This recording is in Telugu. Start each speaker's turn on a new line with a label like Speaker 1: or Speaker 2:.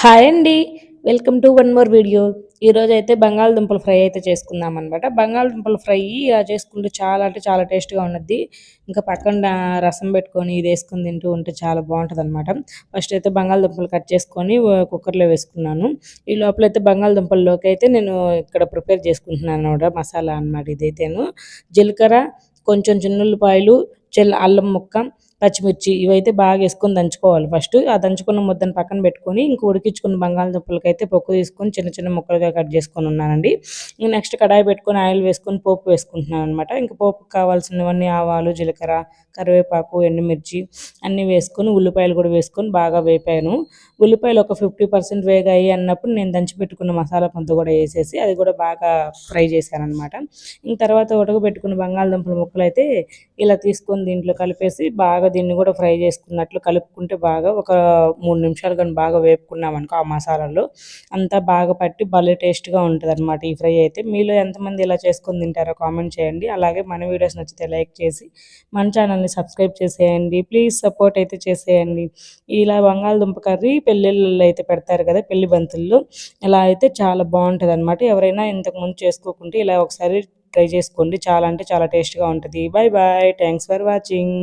Speaker 1: హాయ్ అండి. Welcome to one more video. ఈరోజైతే బంగాళదుంపల ఫ్రై అయితే చేసుకుందామనమాట. బంగాళదుంపల ఫ్రై ఇలా చేసుకుంటే చాలా అంటే చాలా టేస్ట్‌గా ఉండిద్ది. ఇంకా పక్కన రసం పెట్టుకొని ఇదేసుకొని తింటూ ఉంటే చాలా బావుంటదనమాట. ఫస్ట్ అయితే బంగాళదుంపలు కట్ చేసుకొని కుక్కర్‌లో వేసుకున్నాను. ఈ లోపలైతే బంగాళదుంపల్లోకైతే నేను ఇక్కడ ప్రిపేర్ చేసుకుంటున్నాననమాట మసాలా అనమాట ఇదైతేను. జీలకర్ర, కొంచెం చిన్నుల్లిపాయలు, అల్లం ముక్క, పచ్చిమిర్చి ఇవైతే బాగా యేసుకొని దంచుకోవాలి ఫస్ట్. ఆ దంచుకున్న ముద్దని పక్కన పెట్టుకొని, ఇంక ఉడికించుకున్న బంగాళదుంపలకైతే పొట్టు తీసుకొని చిన్న చిన్న ముక్కలుగా కట్ చేసుకొనున్నానండి. నెక్స్ట్ కడాయి పెట్టుకొని ఆయిల్ వేసుకొని పోపు వేసుకుంటున్నాననమాట. ఇంక పోపుకి కావాల్సినవన్నీ ఆవాలు, జీలకర్ర, కరివేపాకు, ఎండుమిర్చి అన్నీ వేసుకొని, ఉల్లిపాయలు కూడా వేసుకొని బాగా వేపాను. ఉల్లిపాయలు ఒక 50% వేగాయి అన్నప్పుడు నేను దంచి పెట్టుకున్న మసాలా కొంత కూడా యేసేసి అది కూడా బాగా ఫ్రై చేశాననమాట. ఇంక తర్వాత ఉడకబెట్టుకున్న బంగాళదుంపల ముక్కలైతే ఇలా తీసుకొని దీంట్లో కలిపేసి బాగా దీన్ని కూడా ఫ్రై చేసుకున్నట్లు కలుపుకుంటే బాగా ఒక 3 నిమిషాలు గాని బాగా వేపుకున్నామనుకో ఆ మసాలాలో అంతా బాగా పట్టి భలే టేస్ట్‌గా ఉంటదనమాట ఈ ఫ్రై అయితే. మీలో ఎంతమంది ఇలా చేసుకొని తింటారో కామెంట్ చేయండి. అలాగే మన వీడియోస్ నచ్చితే లైక్ చేసి మన ఛానల్‌ని సబ్స్క్రైబ్ చేసేయండి. ప్లీజ్ సపోర్ట్ అయితే చేసేయండి. ఇలా బంగాళదుంప కర్రీ పెళ్ళిళ్ళలో అయితే పెడతారు కదా! పెళ్లి బంతుల్లో ఇలా అయితే చాలా బావుంటదనమాట. ఎవరైనా ఇంతకుముందు చేసుకోకుంటే ఇలా ఒకసారి ట్రై చేసుకోండి. చాలా అంటే చాలా టేస్ట్‌గా ఉంటది. Bye bye. Thanks for watching.